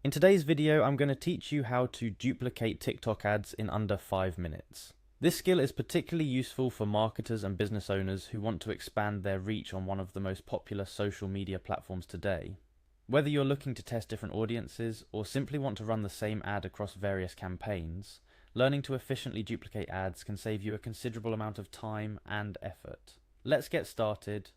In today's video, I'm going to teach you how to duplicate TikTok ads in under 5 minutes. This skill is particularly useful for marketers and business owners who want to expand their reach on one of the most popular social media platforms today. Whether you're looking to test different audiences or simply want to run the same ad across various campaigns, learning to efficiently duplicate ads can save you a considerable amount of time and effort. Let's get started.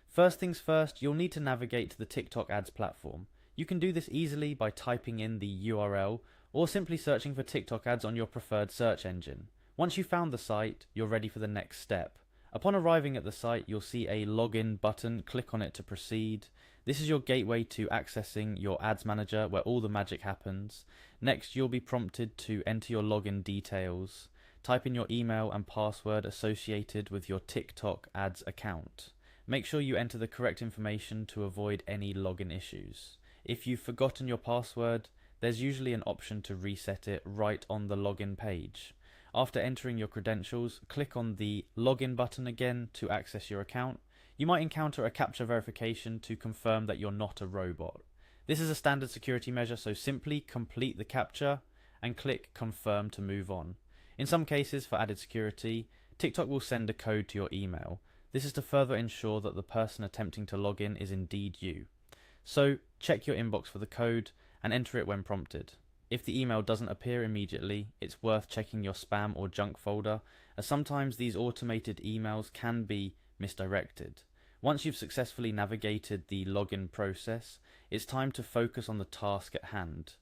First things first, you'll need to navigate to the TikTok ads platform. You can do this easily by typing in the URL or simply searching for TikTok ads on your preferred search engine. Once you've found the site, you're ready for the next step. Upon arriving at the site, you'll see a login button. Click on it to proceed. This is your gateway to accessing your ads manager where all the magic happens. Next, you'll be prompted to enter your login details. Type in your email and password associated with your TikTok ads account. Make sure you enter the correct information to avoid any login issues. If you've forgotten your password, there's usually an option to reset it right on the login page. After entering your credentials, click on the login button again to access your account. You might encounter a CAPTCHA verification to confirm that you're not a robot. This is a standard security measure, so simply complete the CAPTCHA and click confirm to move on. In some cases, for added security, TikTok will send a code to your email. This is to further ensure that the person attempting to log in is indeed you. So check your inbox for the code and enter it when prompted. If the email doesn't appear immediately, it's worth checking your spam or junk folder, as sometimes these automated emails can be misdirected. Once you've successfully navigated the login process, it's time to focus on the task at hand,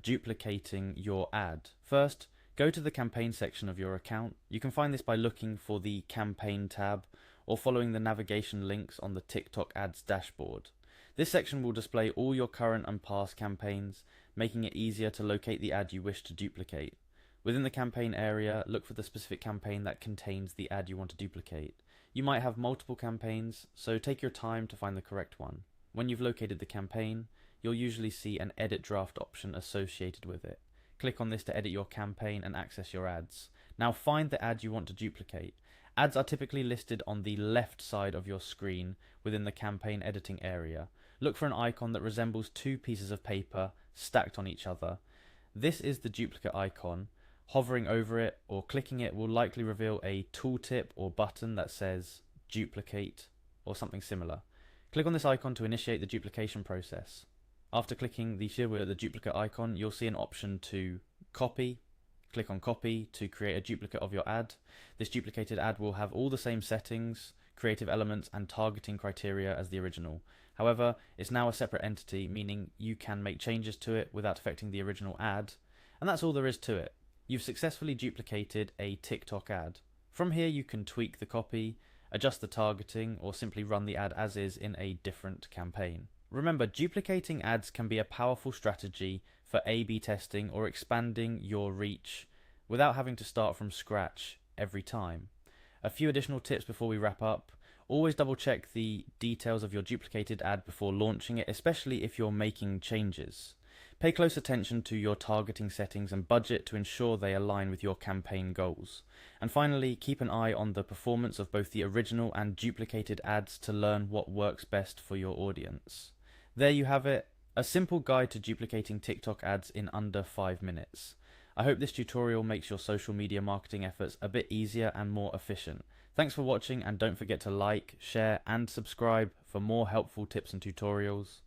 duplicating your ad. First, go to the campaign section of your account. You can find this by looking for the campaign tab or following the navigation links on the TikTok ads dashboard. This section will display all your current and past campaigns, making it easier to locate the ad you wish to duplicate. Within the campaign area, look for the specific campaign that contains the ad you want to duplicate. You might have multiple campaigns, so take your time to find the correct one. When you've located the campaign, you'll usually see an edit draft option associated with it. Click on this to edit your campaign and access your ads. Now find the ad you want to duplicate. Ads are typically listed on the left side of your screen within the campaign editing area. Look for an icon that resembles two pieces of paper stacked on each other. This is the duplicate icon. Hovering over it or clicking it will likely reveal a tooltip or button that says duplicate or something similar. Click on this icon to initiate the duplication process. After clicking the duplicate icon, you'll see an option to copy. Click on copy to create a duplicate of your ad. This duplicated ad will have all the same settings, creative elements and targeting criteria as the original. However, it's now a separate entity, meaning you can make changes to it without affecting the original ad, and that's all there is to it. You've successfully duplicated a TikTok ad. From here you can tweak the copy, adjust the targeting, or simply run the ad as is in a different campaign. Remember, duplicating ads can be a powerful strategy for A/B testing or expanding your reach without having to start from scratch every time. A few additional tips before we wrap up. Always double check the details of your duplicated ad before launching it, especially if you're making changes. Pay close attention to your targeting settings and budget to ensure they align with your campaign goals. And finally, keep an eye on the performance of both the original and duplicated ads to learn what works best for your audience. There you have it, a simple guide to duplicating TikTok ads in under 5 minutes. I hope this tutorial makes your social media marketing efforts a bit easier and more efficient. Thanks for watching, and don't forget to like, share and subscribe for more helpful tips and tutorials.